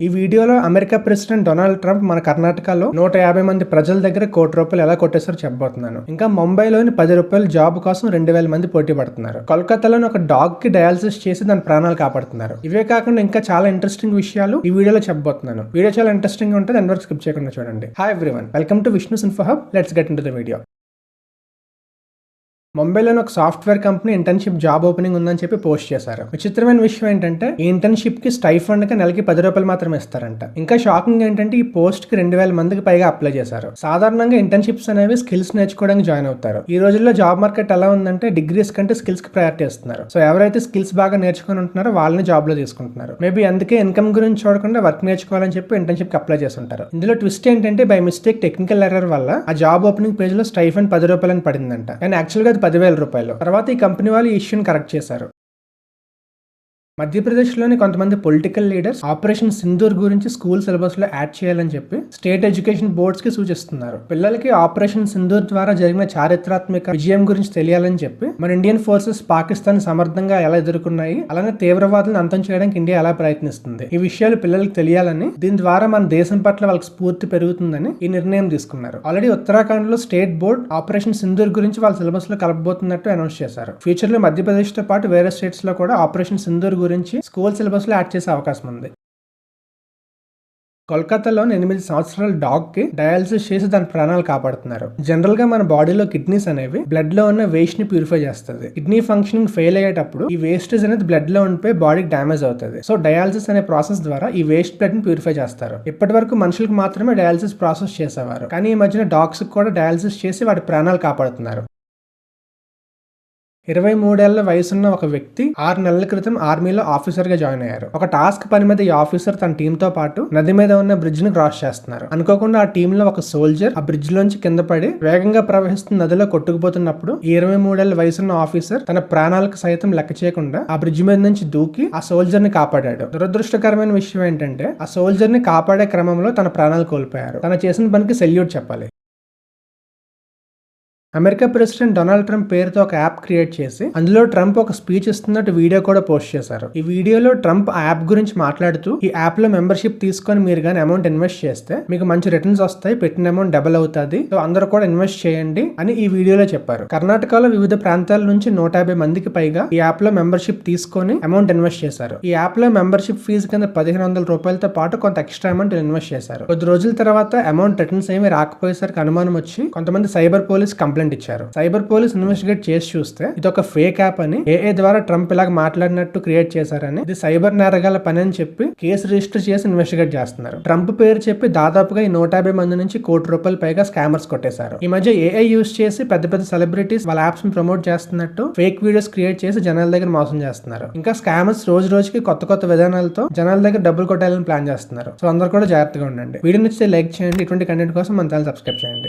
ఈ వీడియోలో America president Donald Trump మన కర్ణాటకలో 150 మంది ప్రజల దగ్గర ₹1,00,00,000 ఎలా కొట్టేశారో చెప్పబోతున్నాను. ఇంకా ముంబైలోని ₹10 జాబ్ కోసం 2,000 మంది పోటీ పడుతున్నారు. కోల్కతాలోని ఒక డాగ్ కి డయాలసిస్ చేసి దాని ప్రాణాలు కాపాడుతున్నారు. ఇవే కాకుండా ఇంకా చాలా ఇంట్రెస్టింగ్ విషయాలు ఈ వీడియోలో చెప్పబోతున్నాను. వీడియో చాలా ఇంట్రెస్టింగ్ ఉంటుంది, ఎంతవరకు స్కిప్ చేయకుండా చూడండి. Hi everyone, welcome to Vishnu's info hub. Let's get into the video. ముంబైలోని ఒక software company internship job opening ఉందని చెప్పి పోస్ట్ చేశారు. విచిత్రమైన విషయం ఏంటంటే ఈ ఇంటర్న్షిప్ కి స్టైఫండ్ కి నెలకి ₹10 మాత్రమే ఇస్తారంట. ఇంకా షాకింగ్ ఏంటంటే ఈ పోస్ట్ కి 2,000 మందికి పైగా అప్లై చేశారు. సాధారణంగా ఇంటర్న్షిప్స్ అనేవి స్కిల్స్ నేర్చుకోవడానికి జాయిన్ అవుతారు. ఈ రోజుల్లో జాబ్ మార్కెట్ ఎలా ఉందంటే డిగ్రీస్ కంటే స్కిల్స్ కి ప్రయారిటీ ఇస్తున్నారు. సో ఎవరైతే స్కిల్స్ బాగా నేర్చుకుని ఉంటున్నారో వాళ్ళని జాబ్ లో తీసుకుంటున్నారు. మేబీ అందుకే ఇన్కమ్ గురించి చూడకుండా వర్క్ నేర్చుకోవాలని చెప్పి ఇంటర్న్షిప్ కి అప్లై చేస్తుంటారు. ఇందులో ట్విస్ట్ ఏంటంటే బై మిస్టేక్ టెక్నికల్ ఎర్రర్ వల్ల ఆ జాబ్ ఓపెనింగ్ పేజ్ లో స్టైఫండ్ ₹10 అని పడిందంట. కానీ యాక్చువల్ గా అది ₹10,000. తర్వాత ఈ కంపెనీ వాళ్ళు ఈ ఇష్యూని కరెక్ట్ చేశారు. మధ్యప్రదేశ్లోని కొంతమంది పొలిటికల్ లీడర్స్ ఆపరేషన్ సింధూర్ గురించి స్కూల్ సిలబస్ లో యాడ్ చేయాలని చెప్పి స్టేట్ ఎడ్యుకేషన్ బోర్డ్స్ కి సూచిస్తున్నారు. పిల్లలకి ఆపరేషన్ సింధూర్ ద్వారా జరిగిన చారిత్రాత్మక విజయం గురించి తెలియాలని చెప్పి మన ఇండియన్ ఫోర్సెస్ పాకిస్తాన్ సమర్థంగా ఎలా ఎదుర్కొన్నాయి, అలానే తీవ్రవాదులను అంతం చేయడానికి ఇండియా ఎలా ప్రయత్నిస్తుంది, ఈ విషయాలు పిల్లలకు తెలియాలని, దీని ద్వారా మన దేశం పట్ల వాళ్ళకి స్ఫూర్తి పెరుగుతుందని ఈ నిర్ణయం తీసుకున్నారు. ఆల్రెడీ ఉత్తరాఖండ్ లో స్టేట్ బోర్డ్ ఆపరేషన్ సింధూర్ గురించి వాళ్ళ సిలబస్ లో కలపబోతున్నట్టు అనౌన్స్ చేశారు. ఫ్యూచర్ లో మధ్యప్రదేశ్ తో పాటు వేరే స్టేట్స్ లో కూడా ఆపరేషన్ సింధూర్ గురించి స్కూల్ సిలబస్ లో యాడ్ చేసే అవకాశం ఉంది. కోల్కతాలోని 8 సంవత్సరాల డాగ్ కి డయాలసిస్ చేసి దాని ప్రాణాలు కాపాడుతున్నారు. జనరల్ గా మన బాడీలో కిడ్నీస్ అనేవి బ్లడ్ లో ఉన్న వేస్ట్ ని ప్యూరిఫై చేస్తుంది. కిడ్నీ ఫంక్షనింగ్ ఫెయిల్ అయ్యేటప్పుడు ఈ వేస్టేజ్ అనేది బ్లడ్ లో ఉండిపోయి బాడీకి డ్యామేజ్ అవుతుంది. సో డయాలసిస్ అనే ప్రాసెస్ ద్వారా ఈ వేస్ట్ బ్లడ్ ని ప్యూరిఫై చేస్తారు. ఇప్పటి వరకు మనుషులకు మాత్రమే డయాలసిస్ ప్రాసెస్ చేసేవారు, కానీ ఈ మధ్యన డాగ్స్ కూడా డయాలసిస్ చేసి వాటి ప్రాణాలు కాపాడుతున్నారు. 23 ఏళ్ల వయసున్న ఒక వ్యక్తి 6 నెలల క్రితం ఆర్మీలో ఆఫీసర్ గా జాయిన్ అయ్యారు. ఒక టాస్క్ పని మీద ఈ ఆఫీసర్ తన టీమ్ తో పాటు నది మీద ఉన్న బ్రిడ్జ్ ని క్రాస్ చేస్తున్నారు. అనుకోకుండా ఆ టీమ్ లో ఒక సోల్జర్ ఆ బ్రిడ్జ్ లోంచి కింద పడి వేగంగా ప్రవహిస్తున్న నదిలో కొట్టుకుపోతున్నప్పుడు ఈ 23 ఏళ్ల వయసున్న ఆఫీసర్ తన ప్రాణాలకు సైతం లెక్క చేయకుండా ఆ బ్రిడ్జ్ మీద నుంచి దూకి ఆ సోల్జర్ ని కాపాడాడు. దురదృష్టకరమైన విషయం ఏంటంటే ఆ సోల్జర్ ని కాపాడే క్రమంలో తన ప్రాణాలు కోల్పోయారు. తన చేసిన పనికి సెల్యూట్ చెప్పాలి. అమెరికా ప్రెసిడెంట్ డొనాల్డ్ ట్రంప్ పేరుతో ఒక యాప్ క్రియేట్ చేసి అందులో ట్రంప్ ఒక స్పీచ్ ఇస్తున్నట్టు వీడియో కూడా పోస్ట్ చేశారు. ఈ వీడియోలో ట్రంప్ ఆ యాప్ గురించి మాట్లాడుతూ ఈ యాప్ లో మెంబర్షిప్ తీసుకొని మీరు కానీ అమౌంట్ ఇన్వెస్ట్ చేస్తే మీకు మంచి రిటర్న్స్ వస్తాయి, పెట్టిన అమౌంట్ డబుల్ అవుతుంది, సో అందరూ కూడా ఇన్వెస్ట్ చేయండి అని ఈ వీడియోలో చెప్పారు. కర్ణాటకలో వివిధ ప్రాంతాల నుంచి 150 మందికి పైగా ఈ యాప్ లో మెంబర్షిప్ తీసుకొని అమౌంట్ ఇన్వెస్ట్ చేశారు. ఈ యాప్ లో మెంబర్షిప్ ఫీజు కింద ₹1,500 పాటు కొంత ఎక్స్ట్రా అమౌంట్ ఇన్వెస్ట్ చేశారు. కొద్ది రోజుల తర్వాత అమౌంట్ రిటర్న్స్ ఏమీ రాకపోయేసరికి అనుమానం వచ్చి కొంతమంది సైబర్ పోలీస్ కంప్లైంట్ ఇచ్చారు. సైబర్ పోలీస్ ఇన్వెస్టిగేట్ చేసి చూస్తే ఇది ఒక ఫేక్ యాప్ అని, ఏఏ ద్వారా ట్రంప్ ఇలాగ మాట్లాడినట్టు క్రియేట్ చేశారని, ఇది సైబర్ నేరగాల పని అని చెప్పి కేసు రిజిస్టర్ చేసి ఇన్వెస్టిగేట్ చేస్తున్నారు. ట్రంప్ పేరు చెప్పి దాదాపుగా ఈ 150 మంది నుంచి ₹1,00,00,000 పైగా స్కామర్స్ కొట్టేశారు. ఈ మధ్య ఏఐ యూజ్ చేసి పెద్ద పెద్ద సెలబ్రిటీస్ వాళ్ళ యాప్స్ ని ప్రమోట్ చేస్తున్నట్టు ఫేక్ వీడియోస్ క్రియేట్ చేసి జనాల దగ్గర మోసం చేస్తున్నారు. ఇంకా స్కామర్స్ రోజు రోజుకి కొత్త కొత్త విధానాలతో జనాల దగ్గర డబ్బులు కొట్టాలని ప్లాన్ చేస్తున్నారు. సో అందరూ కూడా జాగ్రత్తగా ఉండండి. వీడియో నచ్చితే లైక్ చేయండి. ఇటువంటి కంటెంట్ కోసం మన ఛానల్ సబ్స్క్రైబ్ చేయండి.